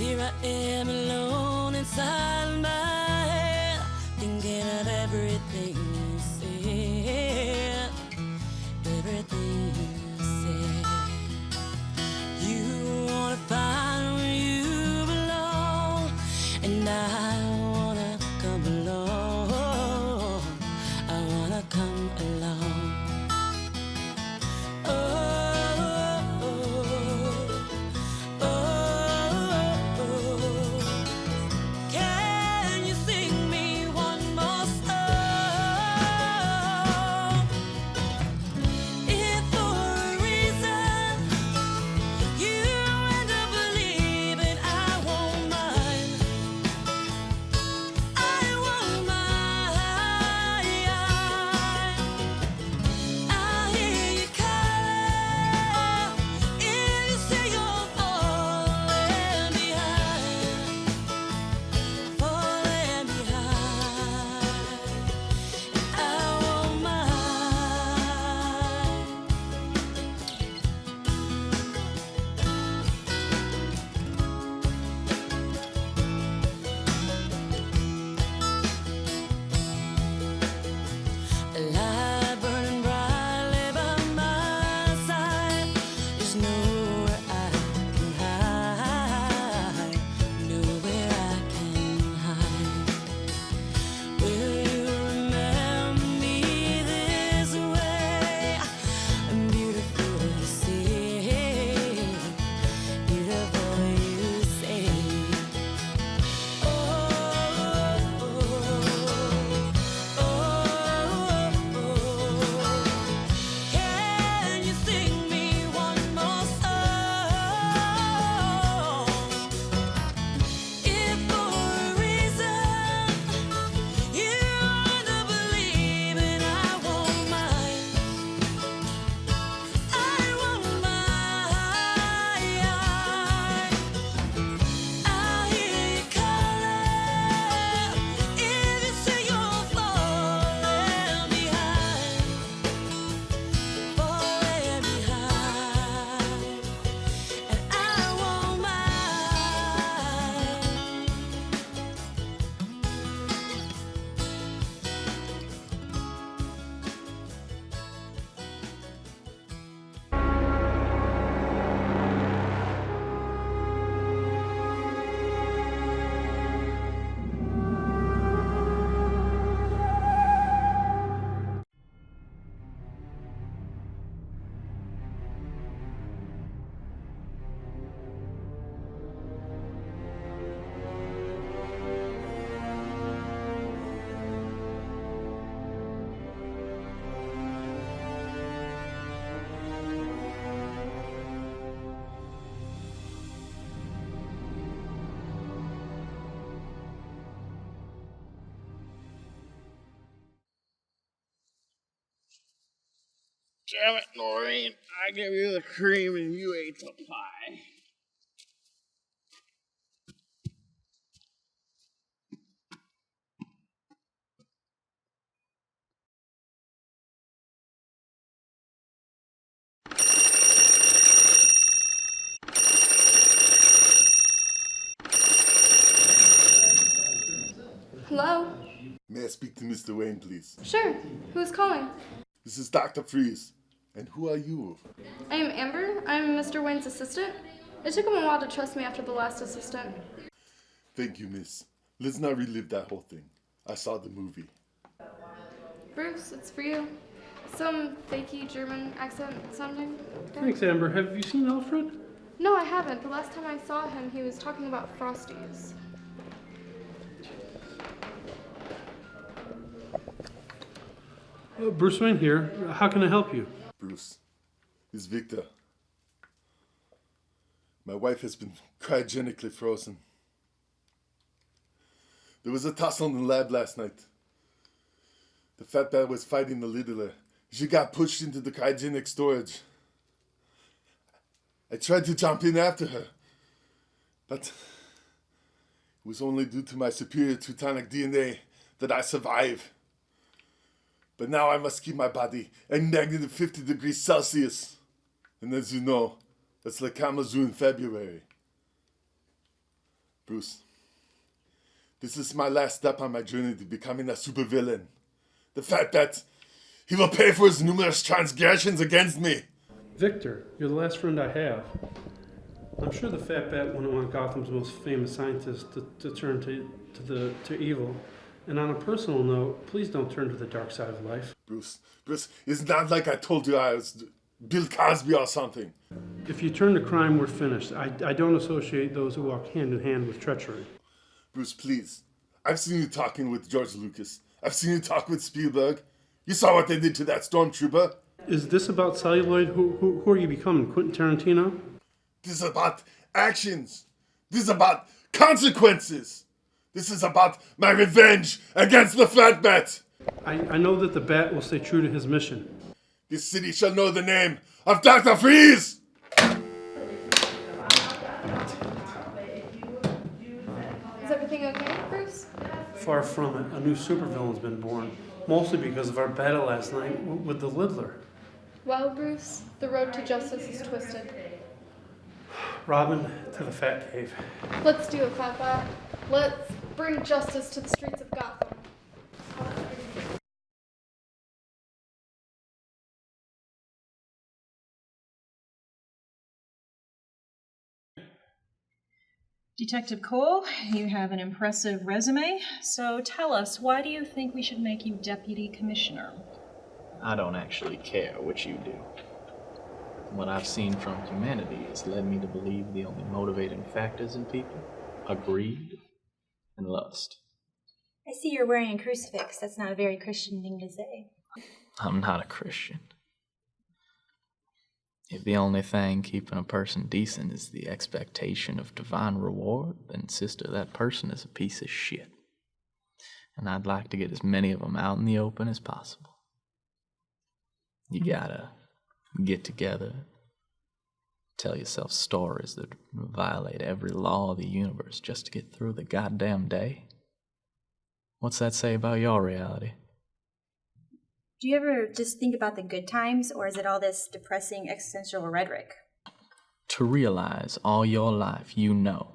Here I am alone inside my head, thinking of everything you said, everything you said. You wanna find where you belong, and I wanna come along. I wanna come along. Oh, oh, oh, oh. Can you sing me one more song? If for a reason you end up believing, I won't mind. I won't mind. I hear you calling. If you say you're falling behind, falling behind, I won't mind. A light burning brightly by my side. There's nowhere I can hide, nowhere I can hide. Will you remember me this way? I'm beautiful, you say, beautiful, you say. Oh, oh, oh, oh. Can you sing me one more song? If for a reason you end up believing, I won't mind. I won't mind. I hear you calling. If you say you're falling behind, falling behind, and I won't mind. Damn it, Noreen. I gave you the cream and you ate the pie. Hello? May I speak to Mr. Wayne, please? Sure. Who's calling? This is Dr. Freeze. And who are you? I am Amber. I'm Mr. Wayne's assistant. It took him a while to trust me after the last assistant. Thank you, miss. Let's not relive that whole thing. I saw the movie. Bruce, it's for you. Some fakey German accent sounding. Thanks, Amber. Have you seen Alfred? No, I haven't. The last time I saw him, he was talking about Frosties. Bruce Wayne here. How can I help you? Bruce, it's Victor. My wife has been cryogenically frozen. There was a tussle in the lab last night. The fat bat was fighting the littler. She got pushed into the cryogenic storage. I tried to jump in after her, but it was only due to my superior Teutonic DNA that I survived. But now I must keep my body at negative 50 degrees Celsius. And as you know, that's like Kalamazoo in February. Bruce, this is my last step on my journey to becoming a supervillain. The fact that he will pay for his numerous transgressions against me. Victor, you're the last friend I have. I'm sure the Fat Bat wouldn't want Gotham's most famous scientist to turn to evil. And on a personal note, please don't turn to the dark side of life. Bruce, it's not like I told you I was Bill Cosby or something. If you turn to crime, we're finished. I don't associate those who walk hand in hand with treachery. Bruce, please. I've seen you talking with George Lucas. I've seen you talk with Spielberg. You saw what they did to that stormtrooper. Is this about celluloid? Who are you becoming, Quentin Tarantino? This is about actions. This is about consequences. This is about my revenge against the Fat Bat. I know that the Bat will stay true to his mission. This city shall know the name of Dr. Freeze! Is everything okay, Bruce? Far from it. A new supervillain's been born. Mostly because of our battle last night with the Littler. Well, Bruce, the road to justice is twisted. Robin, to the Fat Cave. Let's do it, Fat Bat. Let's bring justice to the streets of Gotham. Detective Cole, you have an impressive resume, so tell us, why do you think we should make you deputy commissioner? I don't actually care what you do. What I've seen from humanity has led me to believe the only motivating factors in people are greed and lust. I see you're wearing a crucifix. That's not a very Christian thing to say. I'm not a Christian. If the only thing keeping a person decent is the expectation of divine reward, then, sister, that person is a piece of shit. And I'd like to get as many of them out in the open as possible. You gotta get together, tell yourself stories that violate every law of the universe just to get through the goddamn day. What's that say about your reality? Do you ever just think about the good times, or is it all this depressing existential rhetoric? To realize all your life you know,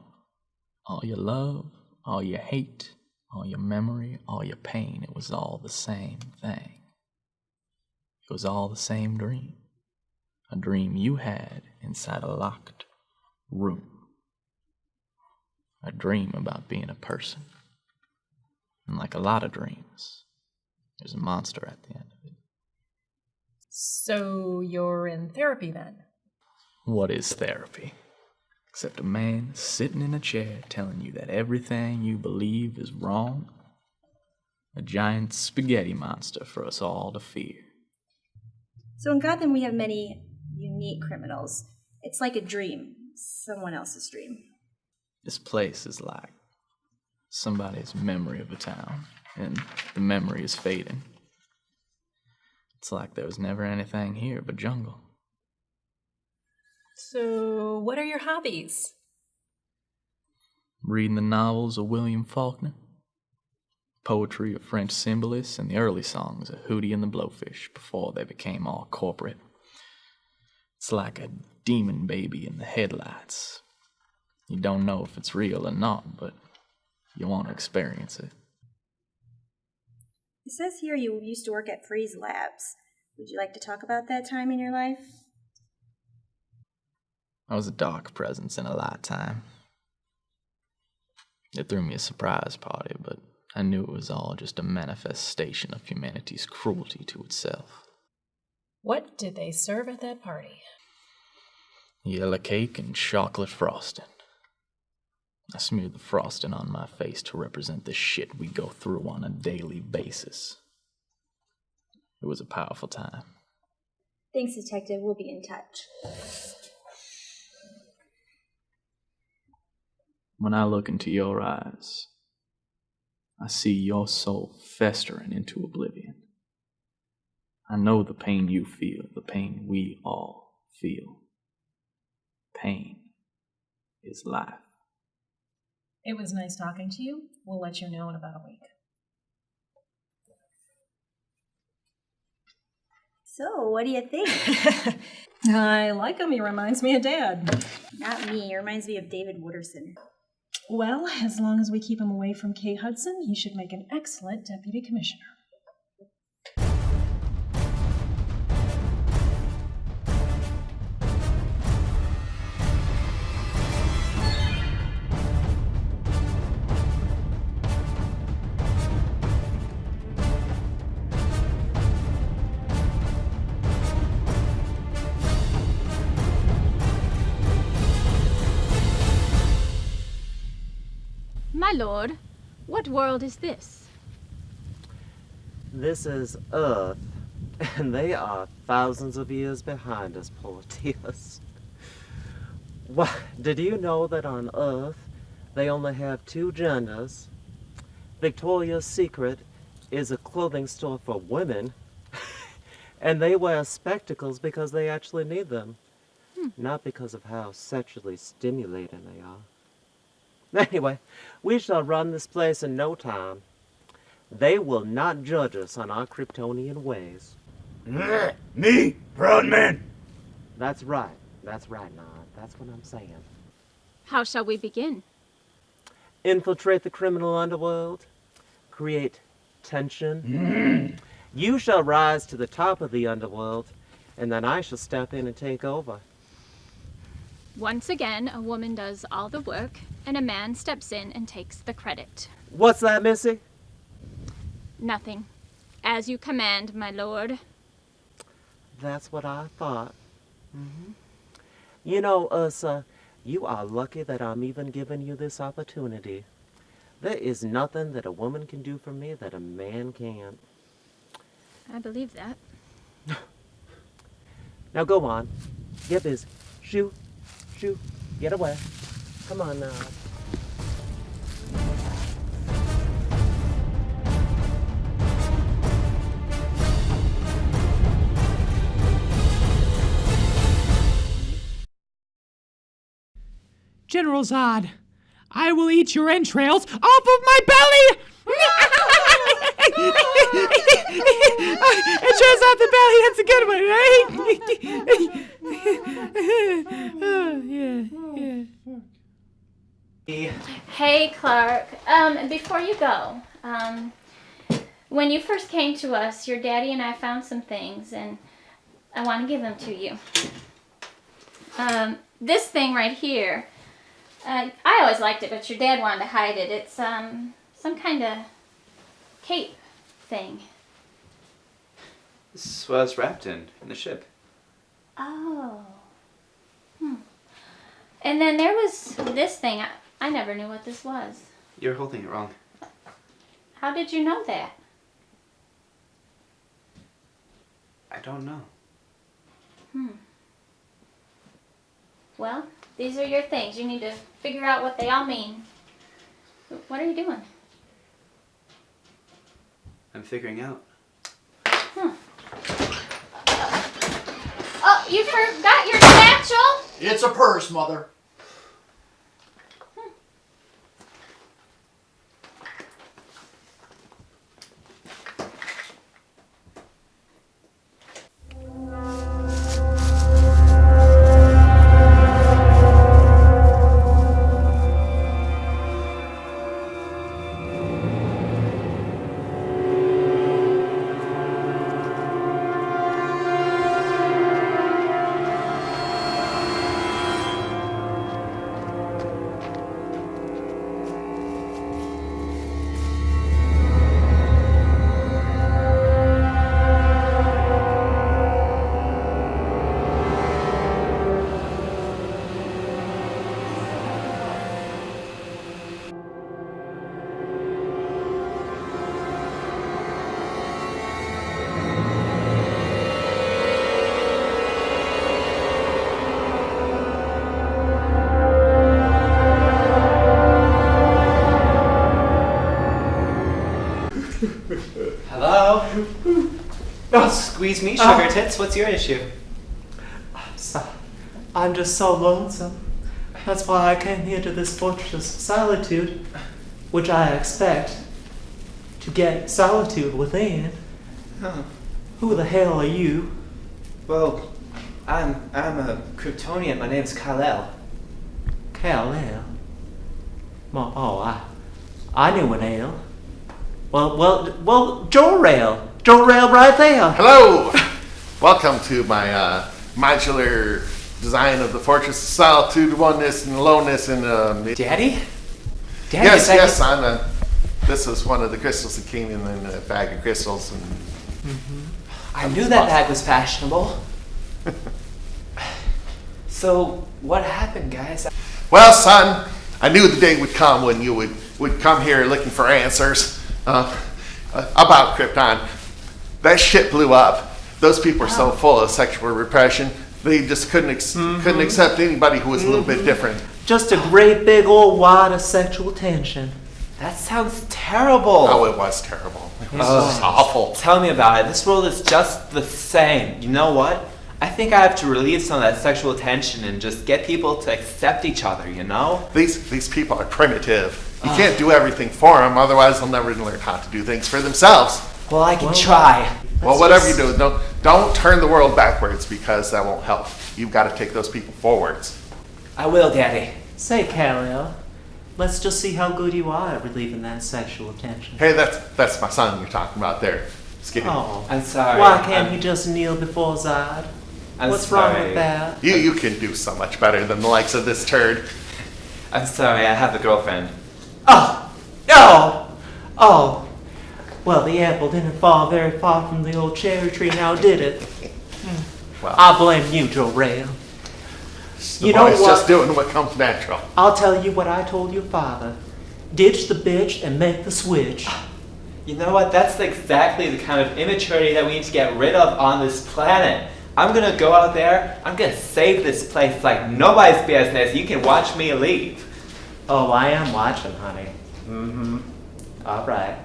all your love, all your hate, all your memory, all your pain, it was all the same thing. It was all the same dream. A dream you had inside a locked room. A dream about being a person. And like a lot of dreams, there's a monster at the end of it. So you're in therapy then? What is therapy? Except a man sitting in a chair telling you that everything you believe is wrong. A giant spaghetti monster for us all to fear. So in Gotham, we have many unique criminals. It's like a dream, someone else's dream. This place is like somebody's memory of a town, and the memory is fading. It's like there was never anything here but jungle. So what are your hobbies? Reading the novels of William Faulkner, poetry of French symbolists, and the early songs of Hootie and the Blowfish before they became all corporate. It's like a demon baby in the headlights. You don't know if it's real or not, but you want to experience it. It says here you used to work at Freeze Labs. Would you like to talk about that time in your life? I was a dark presence in a lifetime. It threw me a surprise party, but I knew it was all just a manifestation of humanity's cruelty to itself. What did they serve at that party? Yellow cake and chocolate frosting. I smeared the frosting on my face to represent the shit we go through on a daily basis. It was a powerful time. Thanks, Detective. We'll be in touch. When I look into your eyes, I see your soul festering into oblivion. I know the pain you feel, the pain we all feel. Pain is life. It was nice talking to you. We'll let you know in about a week. So, what do you think? I like him. He reminds me of Dad. Not me. He reminds me of David Wooderson. Well, as long as we keep him away from Kay Hudson, he should make an excellent deputy commissioner. My lord, what world is this? This is Earth, and they are thousands of years behind us, poor dears. What, did you know that on Earth they only have 2 genders? Victoria's Secret is a clothing store for women, and they wear spectacles because they actually need them, not because of how sexually stimulating they are. Anyway, we shall run this place in no time. They will not judge us on our Kryptonian ways. Me? Proud man? That's right, Nod. That's what I'm saying. How shall we begin? Infiltrate the criminal underworld, create tension. You shall rise to the top of the underworld, and then I shall step in and take over. Once again, a woman does all the work, and a man steps in and takes the credit. What's that, Missy? Nothing. As you command, my lord. That's what I thought. You know, Ursa, you are lucky that I'm even giving you this opportunity. There is nothing that a woman can do for me that a man can't. I believe that. Now go on. Get busy. Shoo. Shoo. Get away. Come on now. General Zod, I will eat your entrails off of my belly! Entrails off the belly, that's a good one, right? Hey, Clark. Before you go, when you first came to us, your daddy and I found some things, and I want to give them to you. This thing right here, I always liked it, but your dad wanted to hide it. It's some kind of cape thing. This is what I was wrapped in the ship. Oh. And then there was this thing. I never knew what this was. You're holding it wrong. How did you know that? I don't know. Well, these are your things. You need to figure out what they all mean. What are you doing? I'm figuring out. Oh, you forgot your satchel? It's a purse, Mother. Hello? Oh, squeeze me, sugar tits. What's your issue? I'm just so lonesome. That's why I came here to this fortress of solitude, which I expect to get solitude within. Huh. Who the hell are you? Well, I'm a Kryptonian. My name's Kal-El. Kal-El? I knew an ale. Well, Joe Rail. Joe Rail right there. Hello! Welcome to my modular design of the Fortress of Solitude, oneness and aloneness and... Daddy? Yes, son. This is one of the crystals that came in a bag of crystals. And I knew that bag was fashionable. So, what happened, guys? Well, son, I knew the day would come when you would come here looking for answers about Krypton. That shit blew up. Those people are so full of sexual repression, they just couldn't accept anybody who was a little bit different. Just a great big old wad of sexual tension. That sounds terrible. Oh, it was terrible. It was just awful. Tell me about it. This world is just the same. You know what? I think I have to relieve some of that sexual tension and just get people to accept each other, you know? These people are primitive. You can't do everything for them, otherwise they'll never learn how to do things for themselves. Well, I can try. Well, whatever you do, don't turn the world backwards, because that won't help. You've got to take those people forwards. I will, Daddy. Say, Kal-El, let's just see how good you are at relieving that sexual tension. Hey, that's my son you're talking about there. Skinny. Oh, I'm sorry. Why can't you just kneel before Zod? What's wrong with that? You can do so much better than the likes of this turd. I'm sorry, I have a girlfriend. Oh! Well, the apple didn't fall very far from the old cherry tree now, did it? Well, I blame you, Joe Rail. You know what? Just doing what comes natural. I'll tell you what I told your father. Ditch the bitch and make the switch. You know what? That's exactly the kind of immaturity that we need to get rid of on this planet. I'm gonna go out there, I'm gonna save this place like nobody's business. You can watch me leave. Oh, I am watching, honey. Mm-hmm. All right.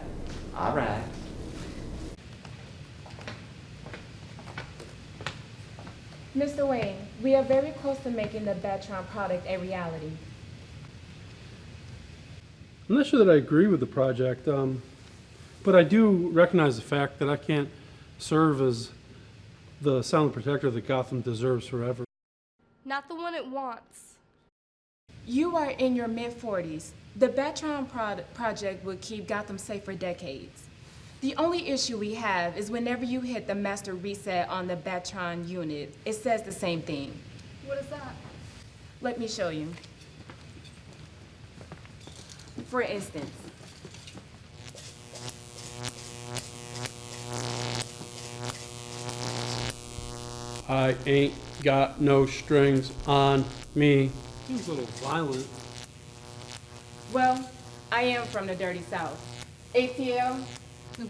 Mr. Wayne, we are very close to making the Batron product a reality. I'm not sure that I agree with the project, but I do recognize the fact that I can't serve as the silent protector that Gotham deserves forever. Not the one it wants. You are in your mid-40s. The Batron project will keep Gotham safe for decades. The only issue we have is whenever you hit the master reset on the Batron unit, it says the same thing. What is that? Let me show you. For instance, I ain't got no strings on me. Seems a little violent. well, I am from the dirty South. ATL,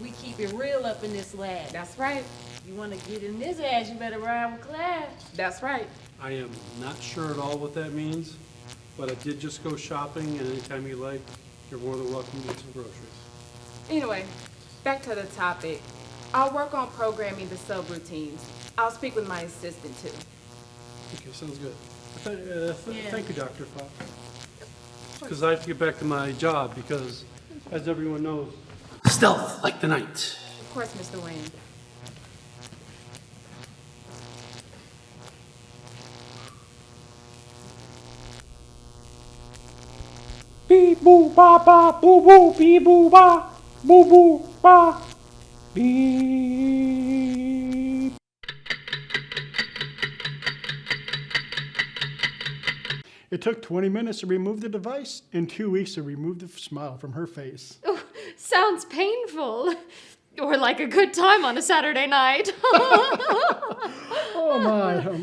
We keep it real up in this lab. that's right. You want to get in this ass, you better ride with Claire. That's right. I am not sure at all what that means, but I did just go shopping, and anytime you like, you're more than welcome to get some groceries. Anyway, back to the topic. I'll work on programming the subroutines. I'll speak with my assistant too. Okay, sounds good. Thank you, Dr. Pop. Because I have to get back to my job because, as everyone knows, stealth like the night. Of course, Mr. Wayne. Beep boo ba ba boo boo beep boo ba boo boo ba beep. It took 20 minutes to remove the device and 2 weeks to remove the smile from her face. Oh, sounds painful. Or like a good time on a Saturday night. Oh my.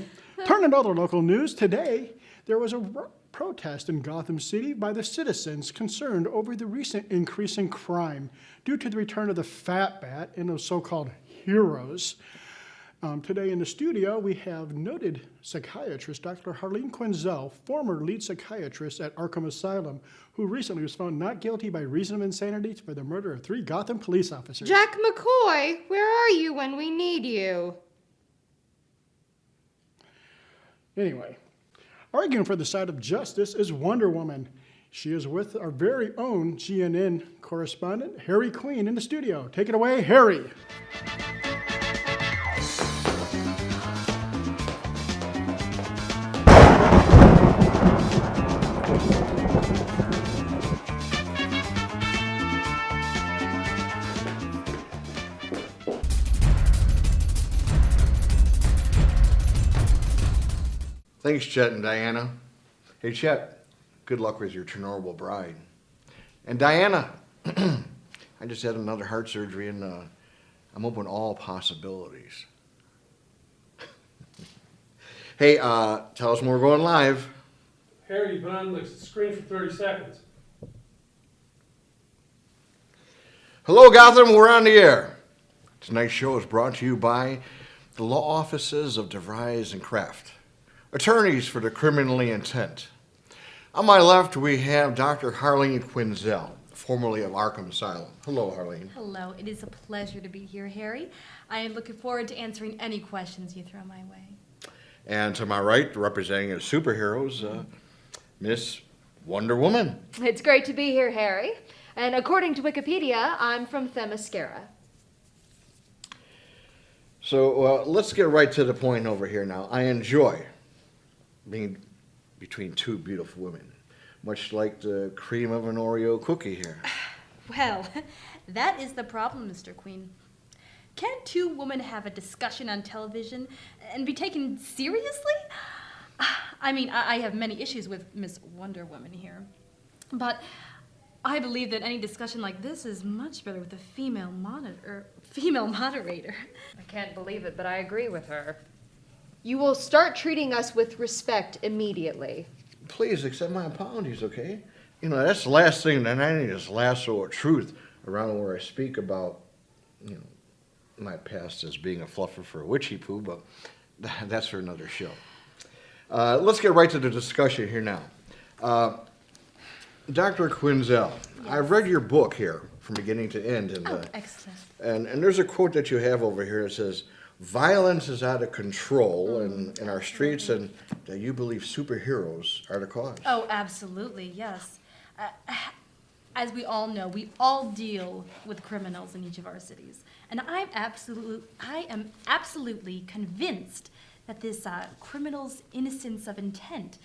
Turning to other local news, today there was a protest in Gotham City by the citizens concerned over the recent increase in crime due to the return of the Fat Bat and those so-called heroes. Today in the studio, we have noted psychiatrist Dr. Harleen Quinzel, former lead psychiatrist at Arkham Asylum, who recently was found not guilty by reason of insanity for the murder of 3 Gotham police officers. Jack McCoy, where are you when we need you? Anyway, arguing for the side of justice is Wonder Woman. She is with our very own GNN correspondent, Harry Queen, in the studio. Take it away, Harry. Thanks, Chet and Diana. Hey, Chet, good luck with your Chernobyl bride. And Diana, I just had another heart surgery, and I'm open to all possibilities. Hey, tell us when we're going live. Harry, you've been on the screen for 30 seconds. Hello, Gotham, we're on the air. Tonight's show is brought to you by the law offices of DeVries and Kraft, attorneys for the criminally intent. On my left, we have Dr. Harleen Quinzel, formerly of Arkham Asylum. Hello, Harleen. Hello, it is a pleasure to be here, Harry. I am looking forward to answering any questions you throw my way. And to my right, representing the superheroes, Miss Wonder Woman. It's great to be here, Harry. And according to Wikipedia, I'm from Themyscira. So let's get right to the point over here now. I enjoy being between two beautiful women, much like the cream of an Oreo cookie here. Well, that is the problem, Mr. Queen. Can't two women have a discussion on television and be taken seriously? I mean, I have many issues with Miss Wonder Woman here, but I believe that any discussion like this is much better with a female moderator. I can't believe it, but I agree with her. You will start treating us with respect immediately. Please accept my apologies, okay? You know, that's the last thing that I need is lasso of truth around where I speak about, you know, my past as being a fluffer for a witchy poo, but that's for another show. Let's get right to the discussion here now. Dr. Quinzel, yes. I've read your book here from beginning to end. And, excellent. And there's a quote that you have over here that says, violence is out of control in our streets, and that you believe superheroes are the cause. Oh, absolutely, yes. As we all know, we all deal with criminals in each of our cities. And I am absolutely convinced that this criminal's innocence of intent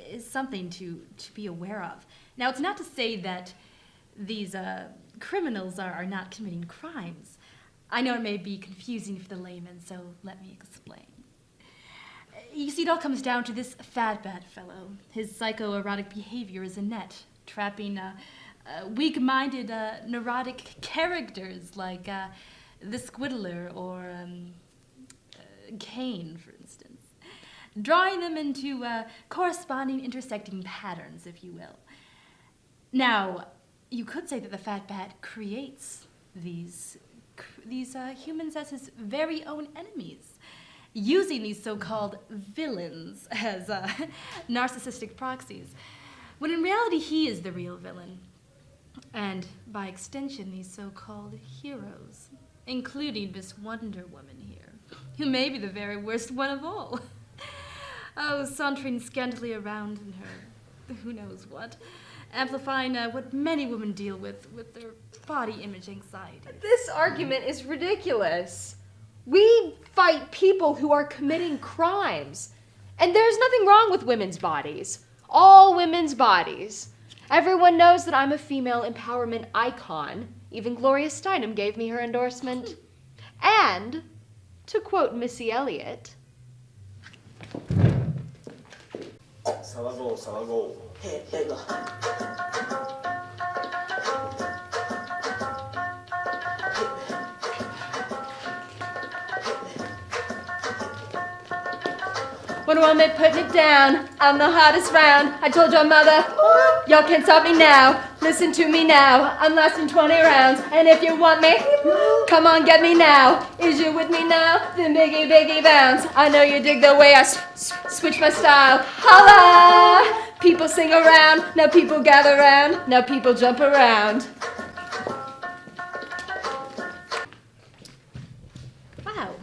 is something to be aware of. Now, it's not to say that these criminals are not committing crimes. I know it may be confusing for the layman, so let me explain. You see, it all comes down to this fat bat fellow. His psychoerotic behavior is a net, trapping weak-minded, neurotic characters like the Squiddler or Kane, for instance. Drawing them into corresponding intersecting patterns, if you will. Now, you could say that the fat bat creates these humans as his very own enemies, using these so-called villains as narcissistic proxies, when in reality he is the real villain. And by extension, these so-called heroes, including Miss Wonder Woman here, who may be the very worst one of all. Oh, sauntering scantily around in her, who knows what, amplifying what many women deal with their body image anxiety. This argument is ridiculous. We fight people who are committing crimes. And there's nothing wrong with women's bodies. All women's bodies. Everyone knows that I'm a female empowerment icon. Even Gloria Steinem gave me her endorsement. And, to quote Missy Elliott, Salago, salago. Hey, pega. when I'm putting it down, I'm the hottest round. I told your mother, y'all can't stop me now. Listen to me now, I'm lasting 20 rounds. And if you want me, come on, get me now. Is you with me now? Then biggie, biggie bounce. I know you dig the way I switch my style. Holla! People sing around, now people gather round, now people jump around. Wow,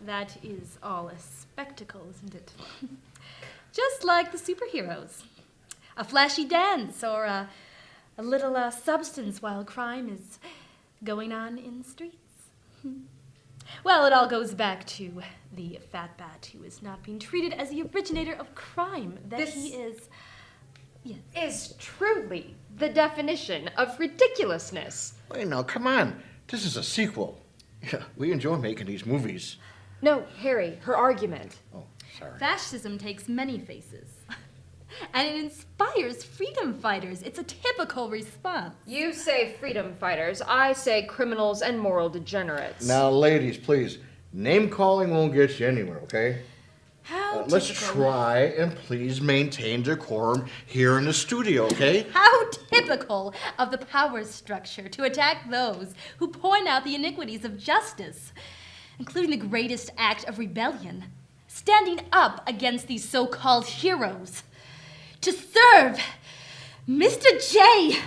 that is all a spectacle, isn't it? Just like the superheroes. A flashy dance or a little substance while crime is going on in the streets. Well, it all goes back to the fat bat who is not being treated as the originator of crime that This he is. Yes. Is truly the definition of ridiculousness. Wait, now, come on. This is a sequel. Yeah, we enjoy making these movies. No, Harry, her argument. Oh. Sorry. Fascism takes many faces. And it inspires freedom fighters. It's a typical response. You say freedom fighters. I say criminals and moral degenerates. Now, ladies, please. Name calling won't get you anywhere, okay? How Let's typical. try and please maintain decorum here in the studio, okay? How typical of the power structure to attack those who point out the iniquities of justice, including the greatest act of rebellion, standing up against these so-called heroes. To serve Mr. J,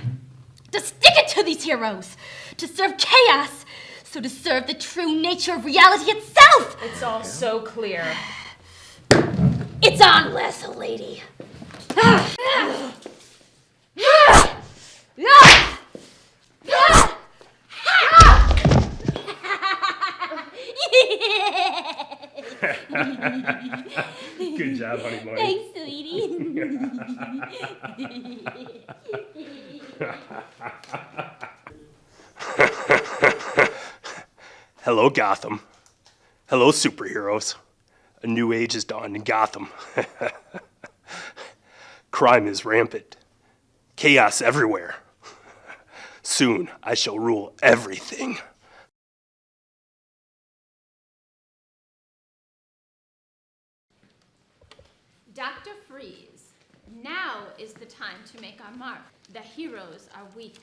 to stick it to these heroes, to serve chaos, so to serve the true nature of reality itself. It's all so clear. It's on, Leslie lady. Good job, honey bunny. Thanks, sweetie. Hello, Gotham. Hello, superheroes. A new age has dawned in Gotham. Crime is rampant. Chaos everywhere. Soon I shall rule everything. Dr. Freeze, now is the time to make our mark. The heroes are weak.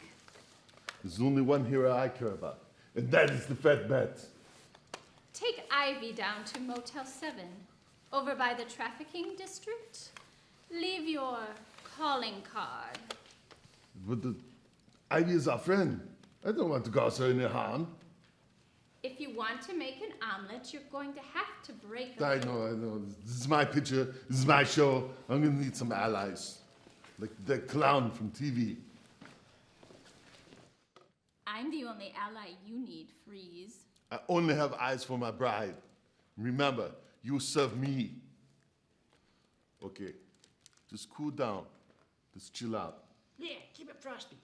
There's only one hero I care about, and that is the Fat Bat. Take Ivy down to Motel 7, over by the trafficking district. Leave your calling card. But Ivy is our friend. I don't want to cause her any harm. If you want to make an omelet, you're going to have to break I away. know. This is my picture. This is my show. I'm gonna need some allies. Like the clown from TV. I'm the only ally you need, Freeze. I only have eyes for my bride. Remember, you serve me. Okay, just cool down. Just chill out. Yeah, keep it frosty.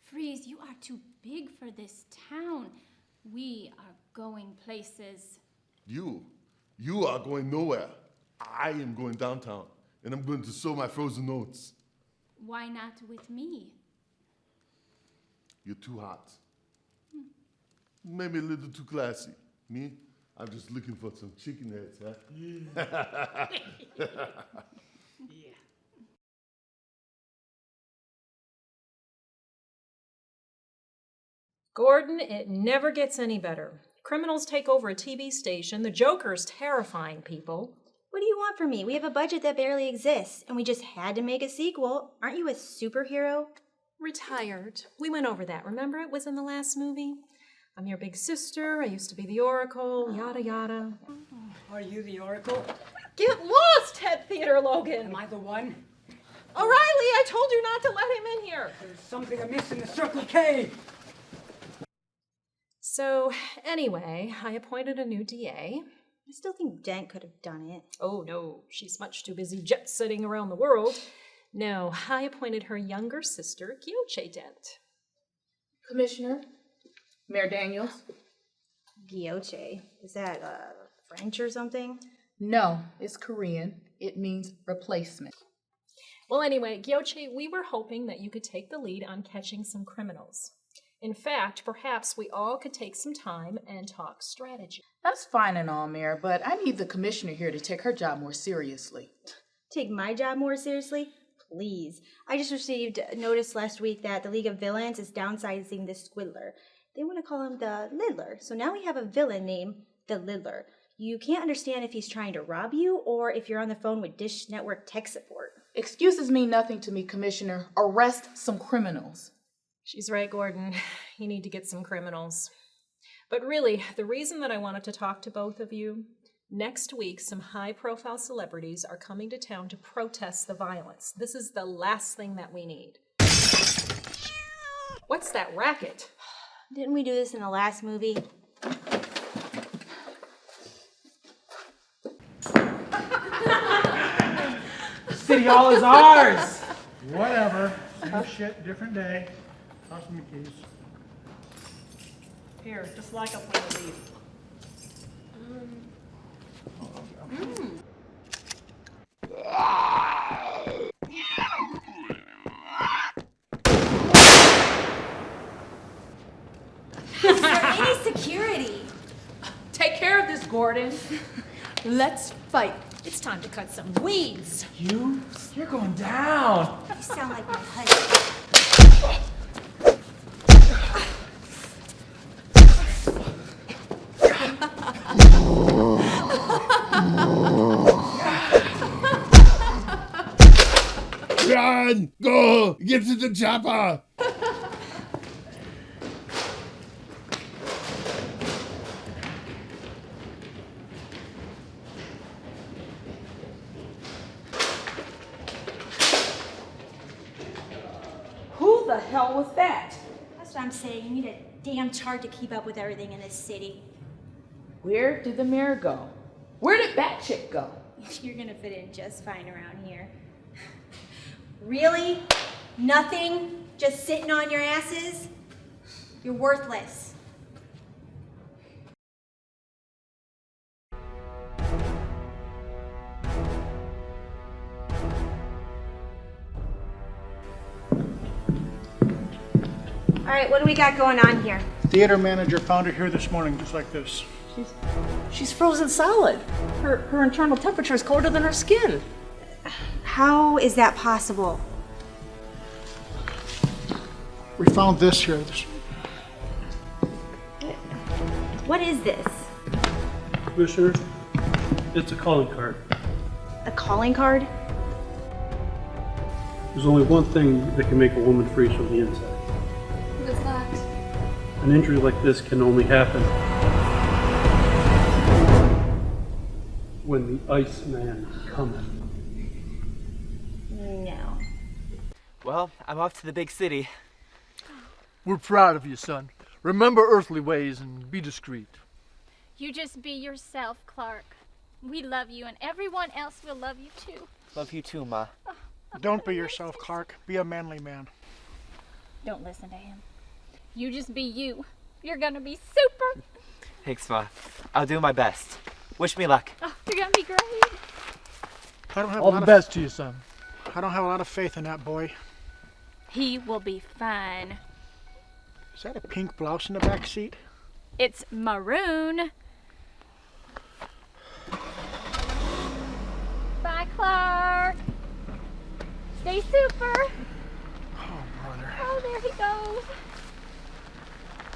Freeze, you are too big for this town. We are going places. You are going nowhere. I am going downtown, and I'm going to sow my frozen oats. Why not with me? You're too hot. Maybe a little too classy. Me? I'm just looking for some chicken heads, huh? Yeah. Gordon, it never gets any better. Criminals take over a TV station. The Joker's terrifying people. What do you want from me? We have a budget that barely exists, and we just had to make a sequel. Aren't you a superhero? Retired. We went over that. Remember it was in the last movie? I'm your big sister. I used to be the Oracle. Yada, yada. Are you the Oracle? Get lost, Head Theater Logan. Am I the one? O'Reilly, I told you not to let him in here. There's something amiss in the Circle K. So, anyway, I appointed a new DA. I still think Dent could have done it. Oh, no, she's much too busy jet-setting around the world. No, I appointed her younger sister, Gyoche Dent. Commissioner, Mayor Daniels. Gyoche. Is that French or something? No, it's Korean. It means replacement. Well, anyway, Gyoche, we were hoping that you could take the lead on catching some criminals. In fact, perhaps we all could take some time and talk strategy. That's fine and all, Mayor, but I need the commissioner here to take her job more seriously. Take my job more seriously? Please. I just received notice last week that the League of Villains is downsizing the Squiddler. They want to call him the Liddler. So now we have a villain named the Liddler. You can't understand if he's trying to rob you or if you're on the phone with Dish Network tech support. Excuses mean nothing to me, Commissioner. Arrest some criminals. She's right, Gordon. You need to get some criminals. But really, the reason that I wanted to talk to both of you, next week some high-profile celebrities are coming to town to protest the violence. This is the last thing that we need. What's that racket? Didn't we do this in the last movie? City Hall is ours! Whatever. Same shit, different day. Toss me the keys. Here, just like up one of these. Oh, Is there any security? Take care of this, Gordon. Let's fight. It's time to cut some weeds. You're going down. You sound like my husband. Run! Go! Get to the chopper! Who the hell was that? That's what I'm saying. You need a damn chart to keep up with everything in this city. Where did the mayor go? Where did that chick go? You're gonna fit in just fine around here. Really? Nothing? Just sitting on your asses? You're worthless. All right, what do we got going on here? Theater manager found her here this morning, just like this. She's frozen solid. Her internal temperature is colder than her skin. How is that possible? We found this here. What is this? Commissioner, it's a calling card. A calling card? There's only one thing that can make a woman freeze from the inside. What is that? An injury like this can only happen when the Iceman cometh. No. Well, I'm off to the big city. We're proud of you, son. Remember earthly ways and be discreet. You just be yourself, Clark. We love you, and everyone else will love you too. Love you too, Ma. Don't be yourself, Clark. Be a manly man. Don't listen to him. You just be you. You're gonna be super. Thanks, Ma. I'll do my best. Wish me luck. Oh, you're gonna be great. I don't have All the best to you, son. I don't have a lot of faith in that boy. He will be fine. Is that a pink blouse in the back seat? It's maroon. Bye, Clark. Stay super. Oh, brother. Oh, there he goes.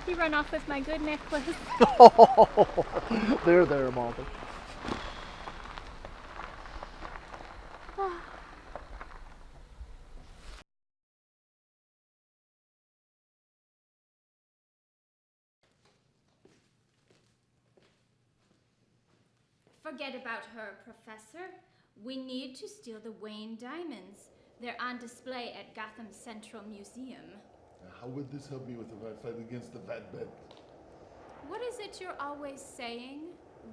He ran off with my good necklace. There, Martha. Forget about her, Professor. We need to steal the Wayne diamonds. They're on display at Gotham Central Museum. How would this help me with my fight against the fat bet? What is it you're always saying?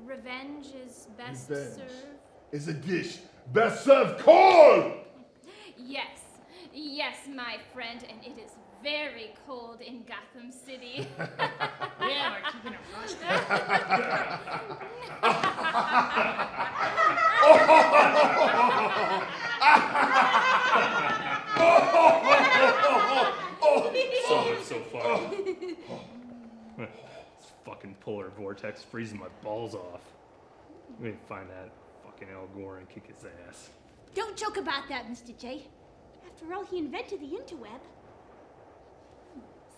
Revenge is best Revenge served? is a dish best served cold! Yes, my friend, and it is very cold in Gotham City. Yeah, we're keeping it frosty. Something's so funny. This fucking polar vortex freezing my balls off. I'm gonna find that fucking Al Gore and kick his ass. Don't joke about that, Mr. J. After all, he invented the interweb.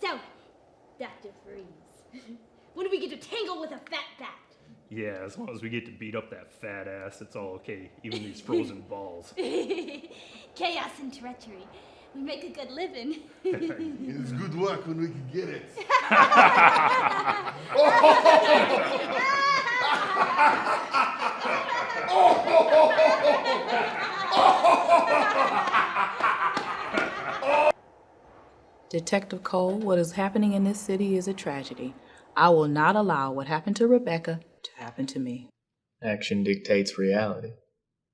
So, Dr. Freeze, when do we get to tangle with a fat bat? Yeah, as long as we get to beat up that fat ass, it's all okay. Even these frozen balls. Chaos and treachery. We make a good living. It's good work when we can get it. Detective Cole, what is happening in this city is a tragedy. I will not allow what happened to Rebecca to happen to me. Action dictates reality.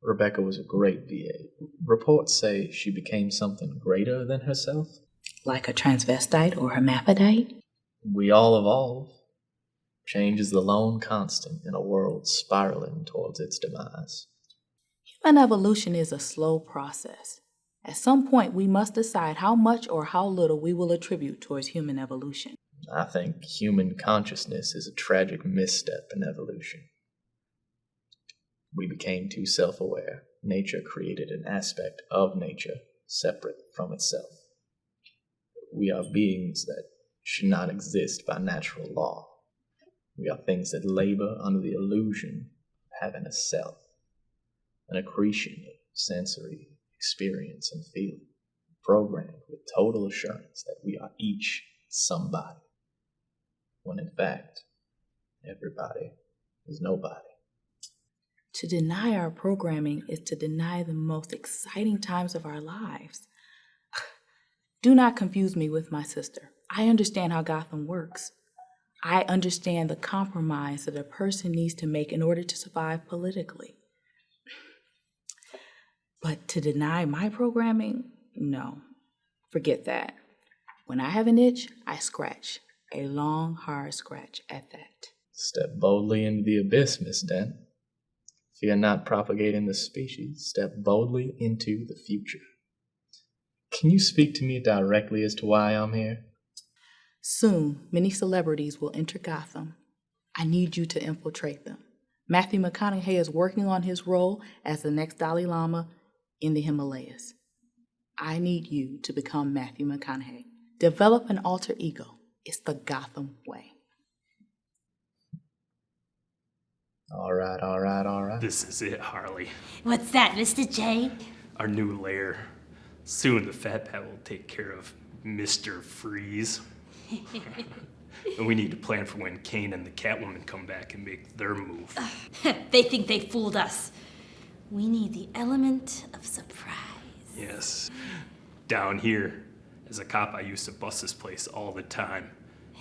Rebecca was a great VA. Reports say she became something greater than herself. Like a transvestite or hermaphrodite? We all evolve. Change is the lone constant in a world spiraling towards its demise. Human evolution is a slow process. At some point, we must decide how much or how little we will attribute towards human evolution. I think human consciousness is a tragic misstep in evolution. We became too self-aware. Nature created an aspect of nature separate from itself. We are beings that should not exist by natural law. We are things that labor under the illusion of having a self, an accretion of sensory experience and feeling, programmed with total assurance that we are each somebody, when in fact, everybody is nobody. To deny our programming is to deny the most exciting times of our lives. Do not confuse me with my sister. I understand how Gotham works. I understand the compromise that a person needs to make in order to survive politically. But to deny my programming? No. Forget that. When I have an itch, I scratch. A long, hard scratch at that. Step boldly into the abyss, Miss Dent. Fear not propagating the species. Step boldly into the future. Can you speak to me directly as to why I'm here? Soon, many celebrities will enter Gotham. I need you to infiltrate them. Matthew McConaughey is working on his role as the next Dalai Lama in the Himalayas. I need you to become Matthew McConaughey. Develop an alter ego. It's the Gotham way. All right. This is it, Harley. What's that, Mr. J? Our new lair. Soon the Fat Pat will take care of Mr. Freeze. And we need to plan for when Kane and the Catwoman come back and make their move. They think they fooled us. We need the element of surprise. Yes. Down here, as a cop, I used to bust this place all the time.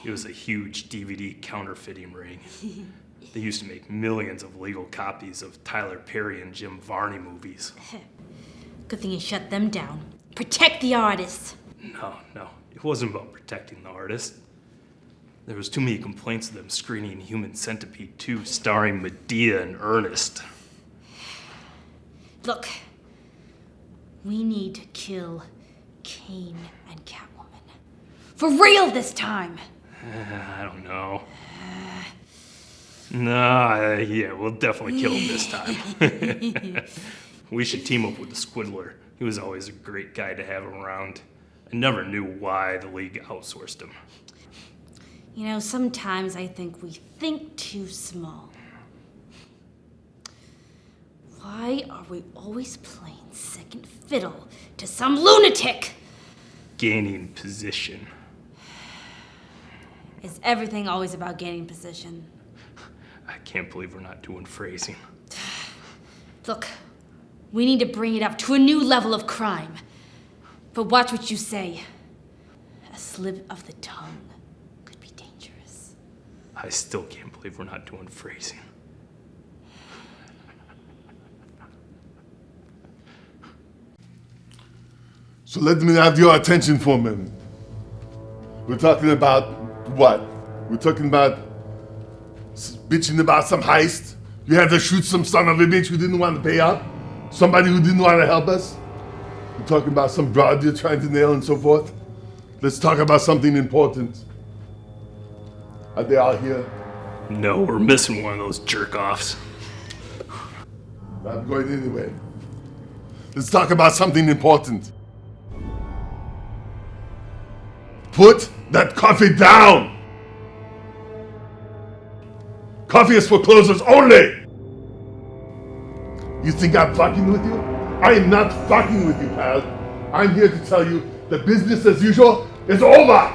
It was a huge DVD counterfeiting ring. They used to make millions of legal copies of Tyler Perry and Jim Varney movies. Good thing you shut them down. Protect the artists. No. It wasn't about protecting the artist. There was too many complaints of them screening Human Centipede 2 starring Medea and Ernest. Look, we need to kill Kane and Catwoman. For real this time. I don't know. Yeah, we'll definitely kill him this time. We should team up with the Squiddler. He was always a great guy to have around. I never knew why the League outsourced him. You know, sometimes I think we think too small. Why are we always playing second fiddle to some lunatic? Gaining position. Is everything always about gaining position? I can't believe we're not doing phrasing. Look, we need to bring it up to a new level of crime. But watch what you say. A slip of the tongue could be dangerous. I still can't believe we're not doing phrasing. So let me have your attention for a minute. We're talking about what? We're talking about bitching about some heist. You had to shoot some son of a bitch who didn't want to pay up. Somebody who didn't want to help us. We're talking about some broad you're trying to nail and so forth. Let's talk about something important. Are they all here? No, we're missing one of those jerk-offs. I'm going anyway. Let's talk about something important. Put that coffee down! Coffee is for closers only! You think I'm fucking with you? I am not fucking with you, pal. I'm here to tell you that business as usual is over!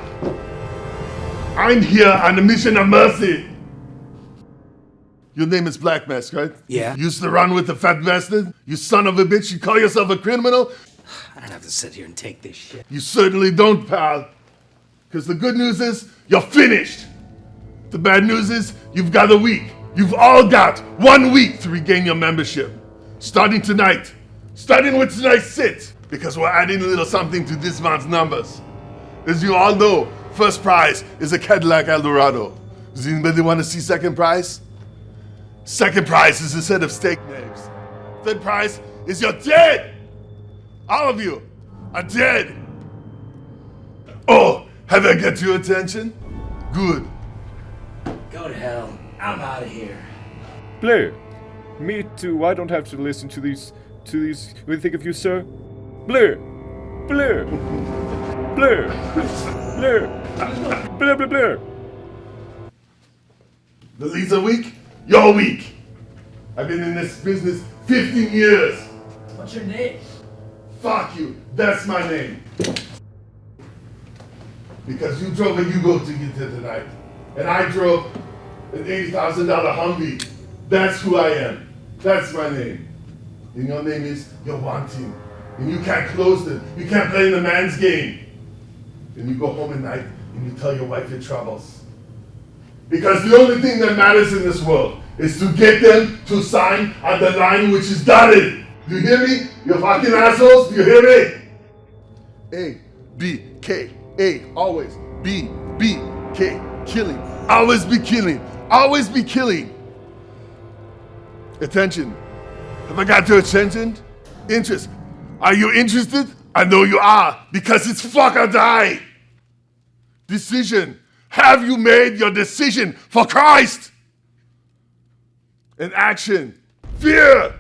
I'm here on a mission of mercy! Your name is Black Mask, right? Yeah. You used to run with the fat bastard? You son of a bitch, you call yourself a criminal? I don't have to sit here and take this shit. You certainly don't, pal. Because the good news is, you're finished. The bad news is, you've got a week. You've all got 1 week to regain your membership. Starting tonight. Starting with tonight's sit. Because we're adding a little something to this month's numbers. As you all know, first prize is a Cadillac Eldorado. Does anybody want to see second prize? Second prize is a set of steak knives. Third prize is you're dead! All of you are dead! Oh, have I got your attention? Good. Go to hell. I'm out of here. Blair, me too. I don't have to listen to these. What do you think of you, sir? Blair, Blair, Blair, Blair, Blair, Blair, Blair. The leads are weak, you're weak. I've been in this business 15 years. What's your name? Fuck you, that's my name. Because you drove a U-Go to get here tonight. And I drove an $80,000 Humvee. That's who I am. That's my name. And your name is you're wanting. And you can't close them. You can't play in the man's game. And you go home at night and you tell your wife your troubles. Because the only thing that matters in this world is to get them to sign on the line which is dotted. Do you hear me? You fucking assholes? Do you hear me? A, B, K, A, always. B, B, K, killing. Always be killing. Always be killing. Attention. Have I got your attention? Interest. Are you interested? I know you are, because it's fuck or die. Decision. Have you made your decision for Christ? And action. Fear.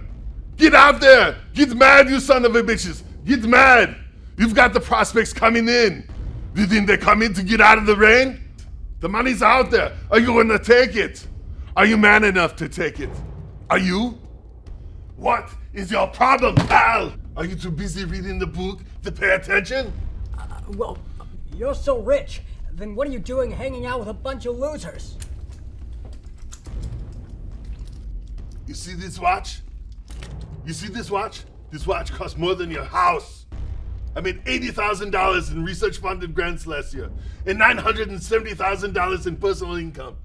Get out there. Get mad, you son of a bitches. Get mad. You've got the prospects coming in. Do you think they're coming to get out of the rain? The money's out there. Are you going to take it? Are you man enough to take it? Are you? What is your problem, pal? Are you too busy reading the book to pay attention? Well, you're so rich. Then what are you doing hanging out with a bunch of losers? You see this watch? You see this watch? This watch costs more than your house. I made $80,000 in research-funded grants last year and $970,000 in personal income.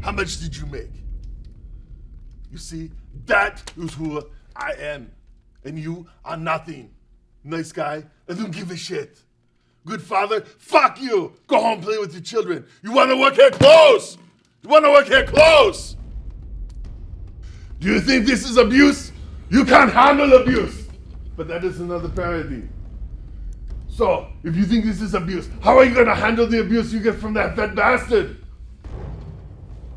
How much did you make? You see, that is who I am. And you are nothing. Nice guy, I don't give a shit. Good father, fuck you. Go home, play with your children. You want to work here? Close. You want to work here? Close. Do you think this is abuse? You can't handle abuse. But that is another parody. So, if you think this is abuse, how are you going to handle the abuse you get from that fat bastard?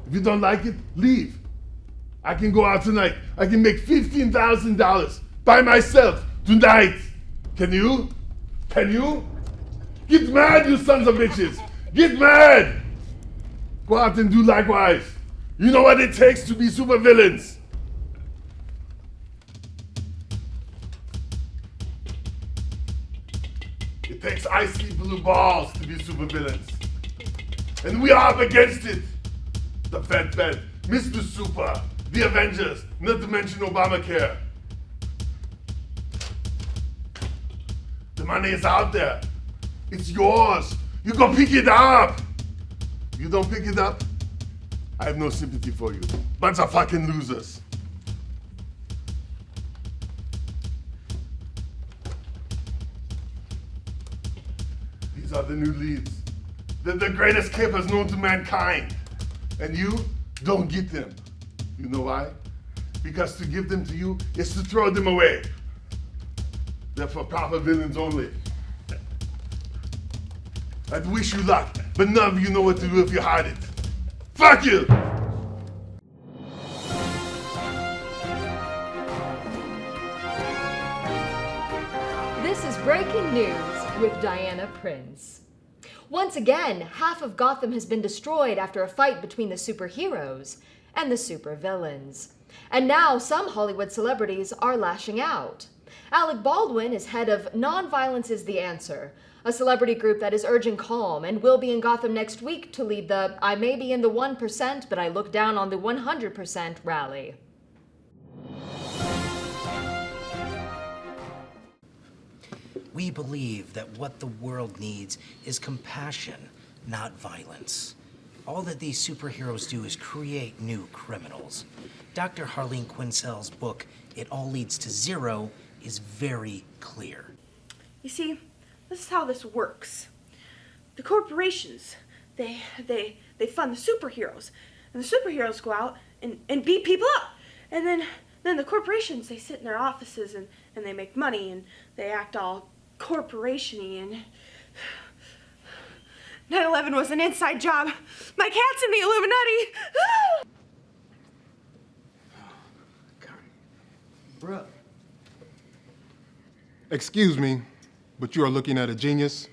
If you don't like it, leave. I can go out tonight. I can make $15,000 by myself tonight. Can you? Can you? Get mad, you sons of bitches. Get mad. Go out and do likewise. You know what it takes to be supervillains. It takes icy blue balls to be supervillains. And we are up against it. The Fed Fed, Mr. Super, the Avengers, not to mention Obamacare. The money is out there. It's yours. You go pick it up. You don't pick it up, I have no sympathy for you. Bunch of fucking losers. These are the new leads. They're the greatest capers known to mankind. And you don't get them. You know why? Because to give them to you is to throw them away. They're for proper villains only. I'd wish you luck, but none of you know what to do if you hide it. Fuck you! This is Breaking News with Diana Prince. Once again, half of Gotham has been destroyed after a fight between the superheroes and the supervillains. And now some Hollywood celebrities are lashing out. Alec Baldwin is head of Nonviolence is the Answer, a celebrity group that is urging calm and will be in Gotham next week to lead the I may be in the 1%, but I look down on the 100% rally. We believe that what the world needs is compassion, not violence. All that these superheroes do is create new criminals. Dr. Harleen Quincel's book, It All Leads to Zero, is very clear. You see, this is how this works. The corporations, they they fund the superheroes. And the superheroes go out and beat people up. And then the corporations, they sit in their offices and they make money and they act all corporation-y and 9/11 was an inside job. My cat's in the Illuminati. Bruh. Excuse me, but you are looking at a genius.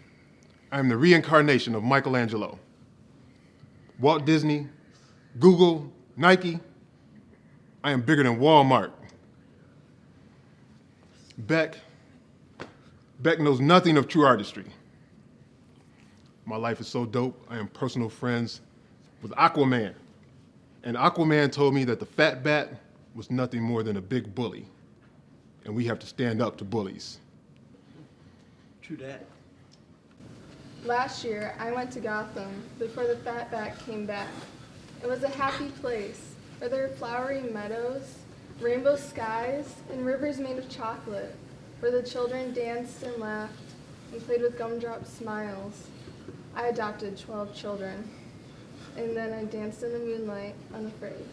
I am the reincarnation of Michelangelo. Walt Disney, Google, Nike. I am bigger than Walmart. Beck knows nothing of true artistry. My life is so dope, I am personal friends with Aquaman. And Aquaman told me that the fat bat was nothing more than a big bully. And we have to stand up to bullies. True that. Last year, I went to Gotham before the fat bat came back. It was a happy place where there were flowery meadows, rainbow skies, and rivers made of chocolate, where the children danced and laughed and played with gumdrop smiles. I adopted 12 children, and then I danced in the moonlight, unafraid.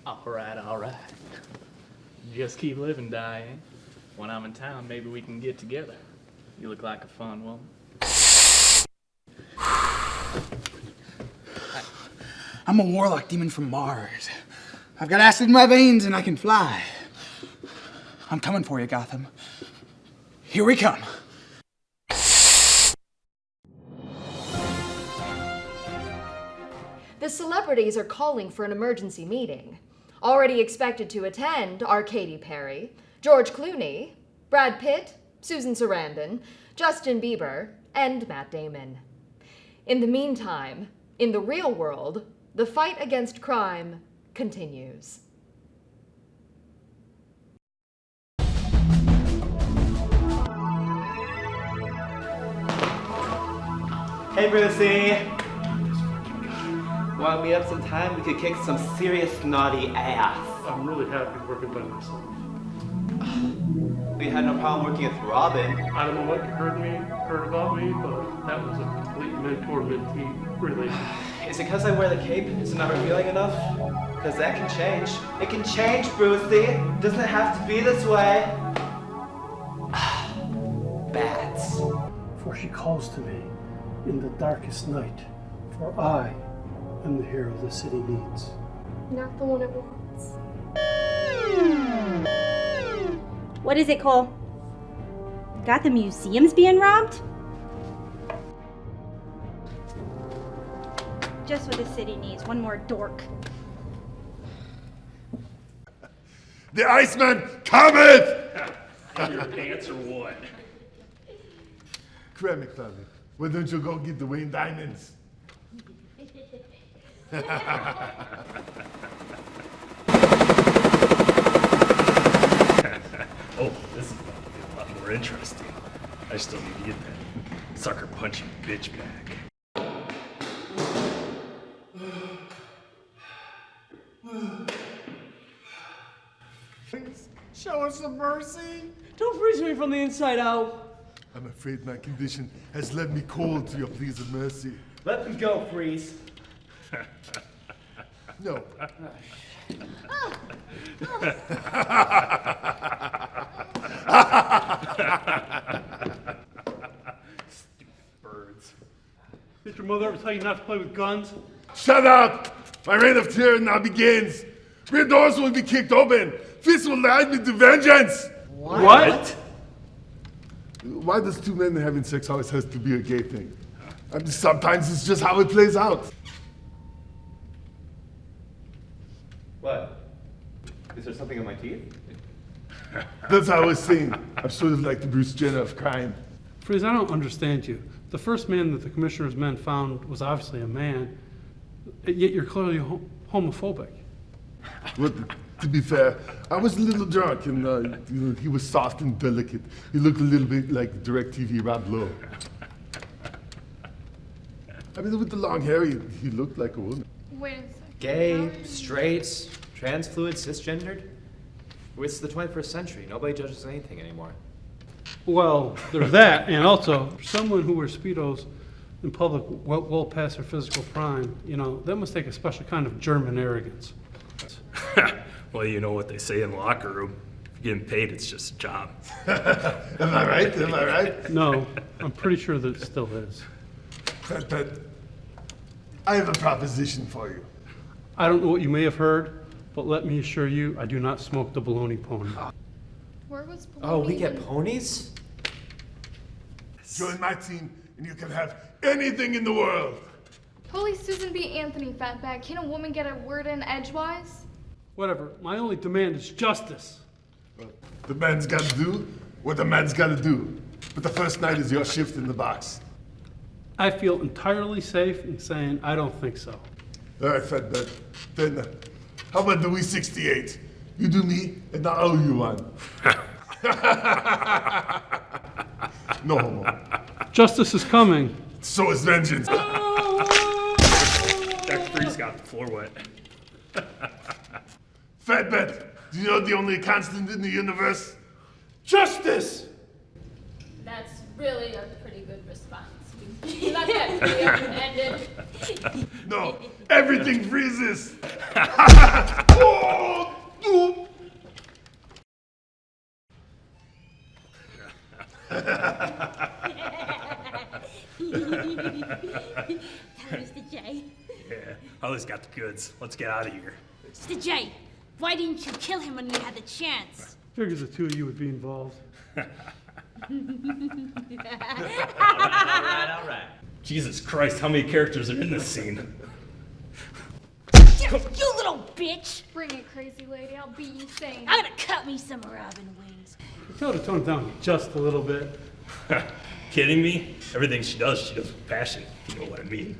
All right. Just keep living, Diane. When I'm in town, maybe we can get together. You look like a fun woman. I'm a warlock demon from Mars. I've got acid in my veins and I can fly. I'm coming for you, Gotham. Here we come. The celebrities are calling for an emergency meeting. Already expected to attend are Katy Perry, George Clooney, Brad Pitt, Susan Sarandon, Justin Bieber, and Matt Damon. In the meantime, in the real world, the fight against crime continues. Hey, Brucey. Want me up sometime? We could kick some serious naughty ass. I'm really happy working by myself. We had no problem working with Robin. I don't know what you heard about me, but that was a complete mentor-mentee relationship. Is it because I wear the cape? Is it not revealing enough? Because that can change. It can change, Brucey. Doesn't it have to be this way? Bats. For she calls to me in the darkest night, for I am the hero the city needs. Not the one it wants. What is it, Cole? Got the museums being robbed? Just what the city needs, one more dork. The Iceman cometh! Your pants or what? Crap, McFarlane. Why don't you go get the Wayne Diamonds? Oh, this is about to be a lot more interesting. I still need to get that sucker punching bitch back. Please, show us some mercy. Don't freeze me from the inside out. I'm afraid my condition has led me cold to your pleas of mercy. Let them go, Freeze. No. Stupid birds. Did your mother ever tell you not to play with guns? Shut up! My reign of terror now begins. Rear doors will be kicked open. Fists will lead me to vengeance. What? Why does two men having sex always has to be a gay thing? I mean, sometimes it's just how it plays out. What? Is there something in my teeth? That's how I was saying. I'm sort of like the Bruce Jenner of crime. Freeze, I don't understand you. The first man that the commissioner's men found was obviously a man, yet you're clearly homophobic. Well, to be fair, I was a little drunk, and he was soft and delicate. He looked a little bit like DirecTV Rob Lowe. I mean, with the long hair, he looked like a woman. Wait a second. Gay, straight, trans fluid, cisgendered? It's the 21st century. Nobody judges anything anymore. Well, there's that, and also, for someone who wears Speedos in public well past their physical prime, that must take a special kind of German arrogance. Well, you know what they say in the locker room. If you're getting paid, it's just a job. Am I right? Am I right? No, I'm pretty sure that it still is. But I have a proposition for you. I don't know what you may have heard, but let me assure you, I do not smoke the baloney pony. Where was Baloney? Oh, we get ponies? Join my team and you can have anything in the world. Holy Susan B. Anthony, fatbag. Can a woman get a word in edgewise? Whatever. My only demand is justice. The man's got to do what the man's got to do. But the first night is your shift in the box. I feel entirely safe in saying I don't think so. All right, Fatbag. Then how about the Wii 68? You do me, and I'll owe you one. No homo. Justice is coming. So is vengeance. Dr. Freeze got the floor wet. Fatbag, do you know the only constant in the universe? Justice! That's really a pretty good response. You let that be open-ended. No, everything freezes. Mr. J. Yeah, Holly's got the goods. Let's get out of here. Mr. J, why didn't you kill him when you had the chance? Figures the two of you would be involved. All right. Jesus Christ, how many characters are in this scene? You little bitch! Bring it, crazy lady. I'll beat you sane. I'm gonna cut me some Robin wings. You tell her to tone it down just a little bit. Kidding me? Everything she does with passion. You know what I mean.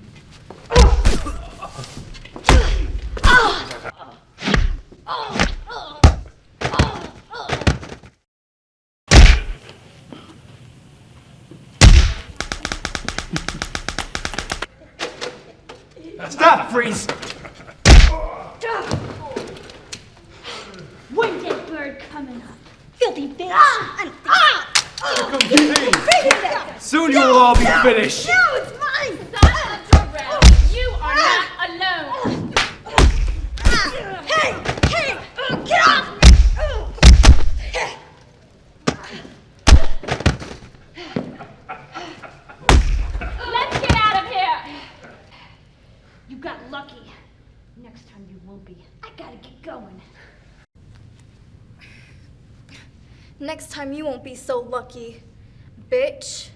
Stop, Freeze! When's that bird coming up? Filthy bitch! I don't think Soon you will all be finished! No, it's mine! You are not alone. Hey! Get off! Let's get out of here. You got lucky. Next time you won't be. I gotta get going. Next time you won't be so lucky, bitch.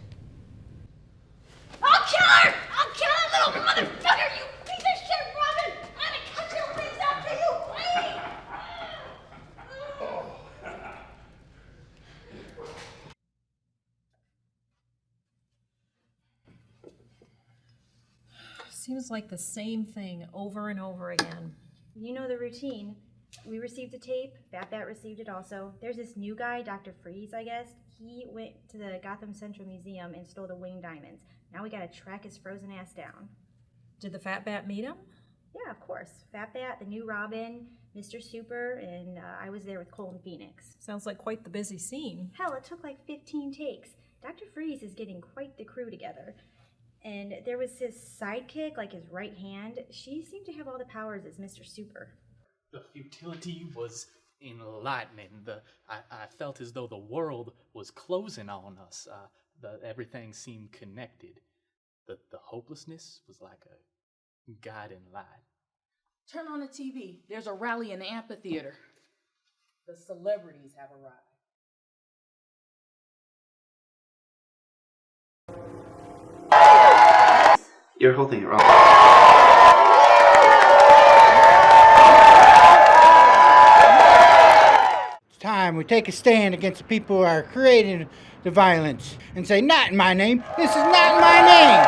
I'll kill her! I'll kill that little motherfucker, you piece of shit, Robin! I'm gonna cut your wings after you, please! Seems like the same thing over and over again. You know the routine. We received a tape, Bat received it also. There's this new guy, Dr. Freeze, I guess. He went to the Gotham Central Museum and stole the winged diamonds. Now we gotta track his frozen ass down. Did the Fat Bat meet him? Yeah, of course. Bat, the new Robin, Mr. Super, and I was there with Cole and Phoenix. Sounds like quite the busy scene. Hell, it took like 15 takes. Dr. Freeze is getting quite the crew together. And there was his sidekick, like his right hand. She seemed to have all the powers as Mr. Super. The futility was enlightening. I felt as though the world was closing on us. Everything seemed connected. The hopelessness was like a guiding light. Turn on the TV. There's a rally in the amphitheater. The celebrities have arrived. You're holding it wrong. It's time we take a stand against the people who are creating the violence and say, not in my name, this is not my name.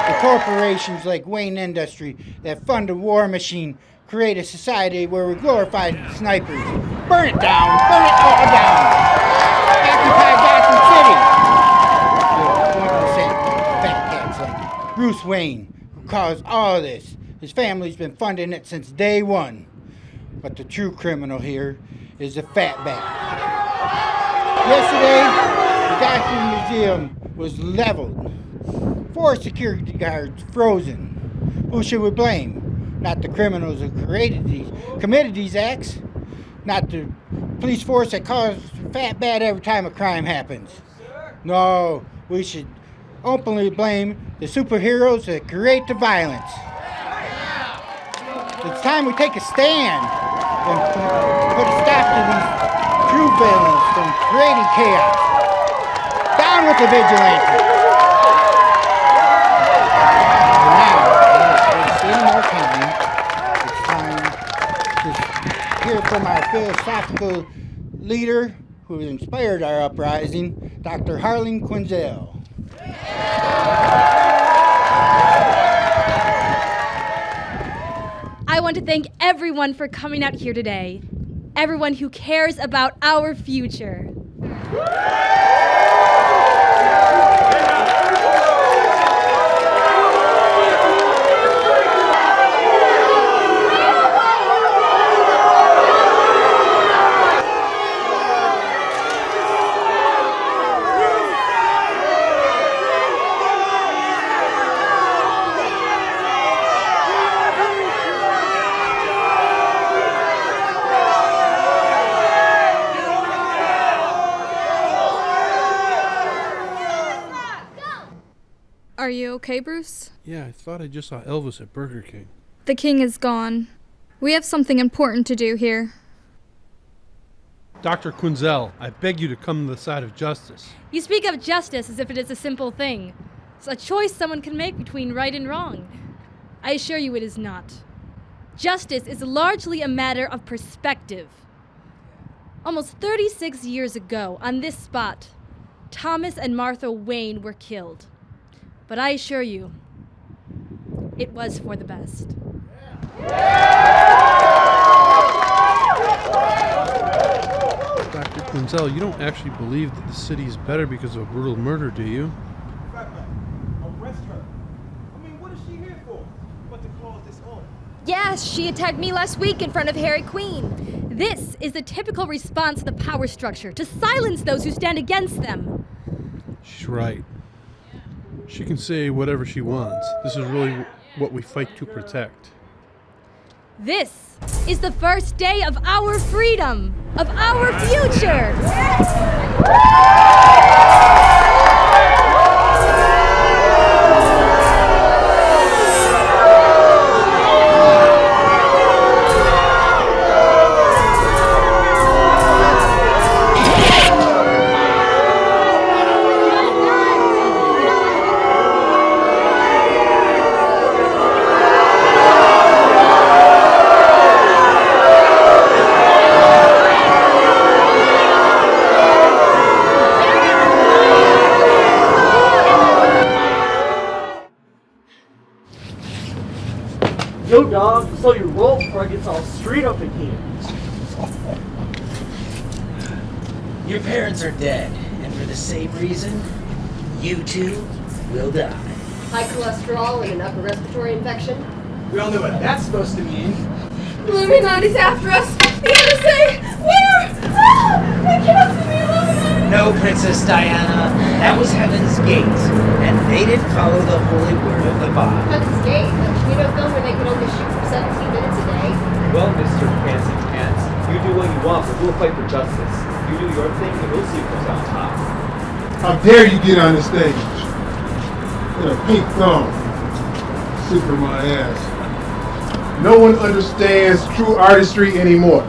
The corporations like Wayne Industry that fund the war machine create a society where we glorify snipers. Burn it down, burn it all down. Occupy Gotham City. Fat cats like Bruce Wayne, who caused all this. His family's been funding it since day one. But the true criminal here is the Fat Bat. Yesterday, the Gotham Museum was leveled. 4 security guards frozen. Who should we blame? Not the criminals who committed these acts. Not the police force that caused fat bad every time a crime happens. No, we should openly blame the superheroes that create the violence. It's time we take a stand and put a stop to these true villains from creating chaos. Down with the vigilantes! And now, without any more time, it's time to hear from our philosophical leader who inspired our uprising, Dr. Harlan Quinzel. I want to thank everyone for coming out here today. Everyone who cares about our future. Are you okay, Bruce? Yeah, I thought I just saw Elvis at Burger King. The king is gone. We have something important to do here. Dr. Quinzel, I beg you to come to the side of justice. You speak of justice as if it is a simple thing. It's a choice someone can make between right and wrong. I assure you it is not. Justice is largely a matter of perspective. Almost 36 years ago, on this spot, Thomas and Martha Wayne were killed. But I assure you, it was for the best. Dr. Quinzel, you don't actually believe that the city is better because of a brutal murder, do you? Arrest her. I mean, what is she here for? But to cause disorder. Yes, she attacked me last week in front of Harry Queen. This is the typical response to the power structure, to silence those who stand against them. She's right. She can say whatever she wants. This is really what we fight to protect. This is the first day of our freedom, of our future. Yo, dog, sell your roll before it gets all straight up in here. Your parents are dead, and for the same reason, you two will die. High cholesterol and an upper respiratory infection. We all know what that's supposed to mean. Illuminati's after us! The NSA! Where? Ah! They captured the Illuminati! No, Princess Diana, that was Heaven's Gate, and they didn't follow the holy word of the Bible. Heaven's Gate, a torpedo film where they can only shoot for 17 minutes a day. Well, Mr. Fancy Pants, you do what you want, but we'll fight for justice. You do your thing, and we'll see who comes out on top. How dare you get on the stage with a pink thumb, super my ass. No one understands true artistry anymore.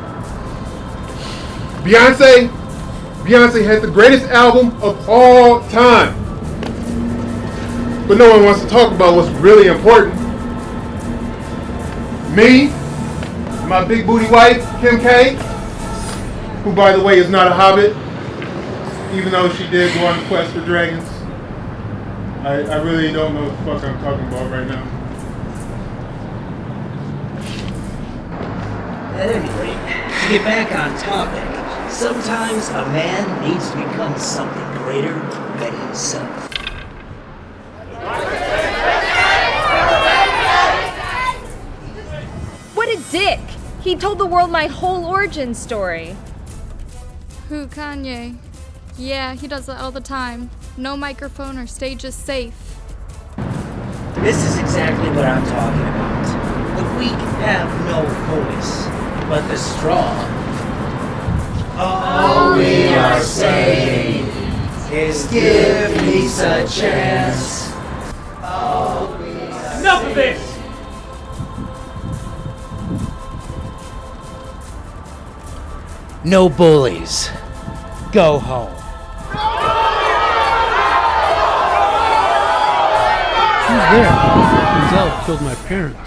Beyonce has the greatest album of all time. But no one wants to talk about what's really important. Me, my big booty wife, Kim K, who by the way is not a hobbit, even though she did go on a quest for dragons. I really don't know what the fuck I'm talking about right now. At any rate, to get back on topic, sometimes a man needs to become something greater than himself. What a dick! He told the world my whole origin story. Who, Kanye? Yeah, he does that all the time. No microphone or stage is safe. This is exactly what I'm talking about. The weak have no voice, but the strong. All we are saying is give peace a chance. Enough of this! No bullies. Go home. Who's there? Denzel killed my parents.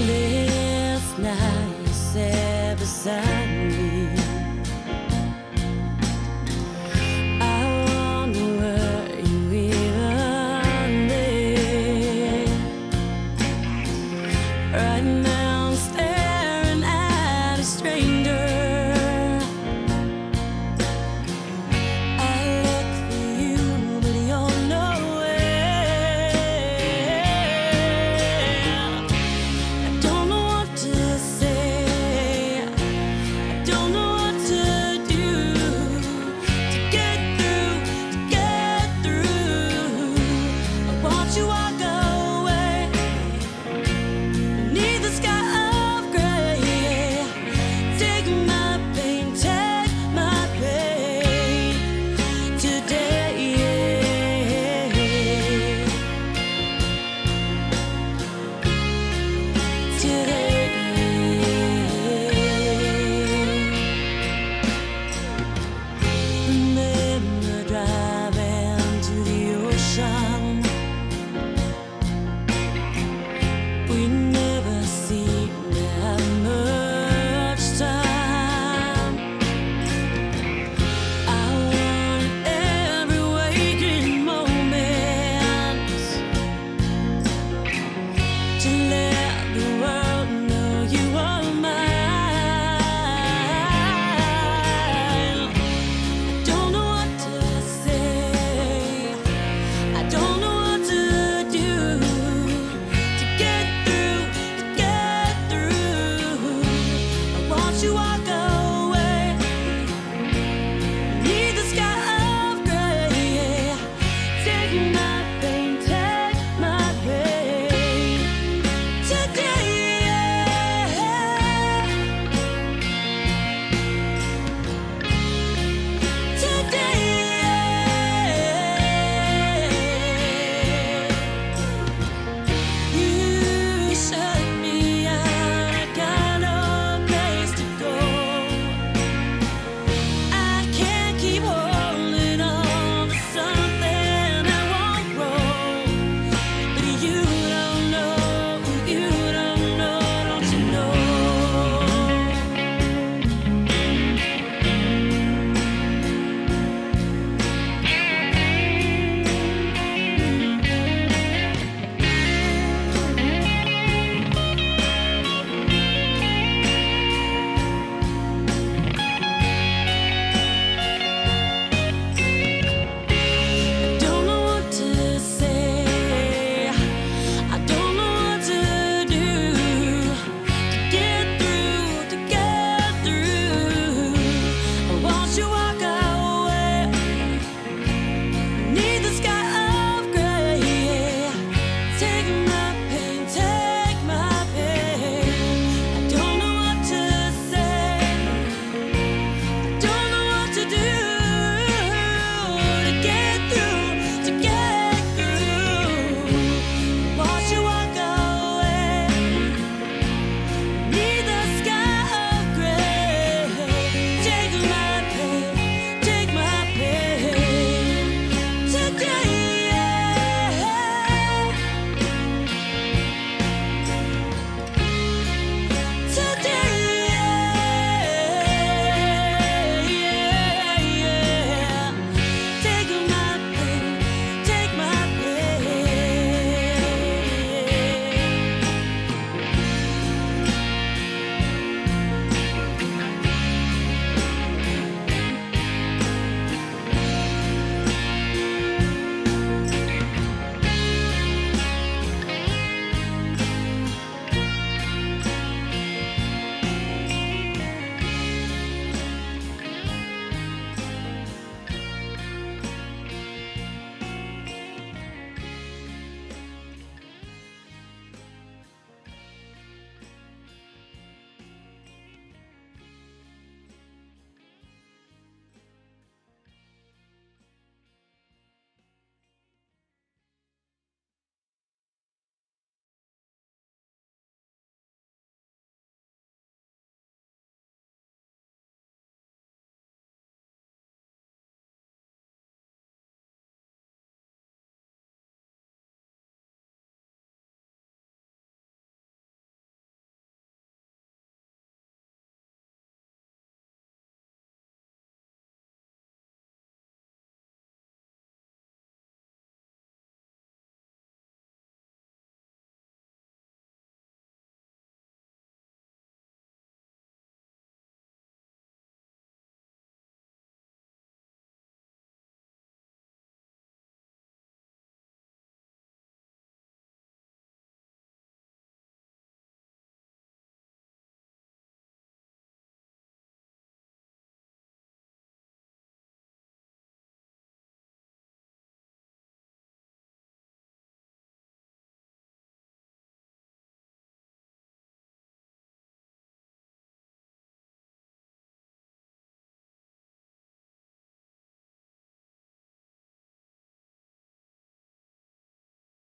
Last night you sat beside me. I wonder were you even there? Right now I'm staring at a stranger. I look for you, but you're nowhere. I don't know what to say. I don't know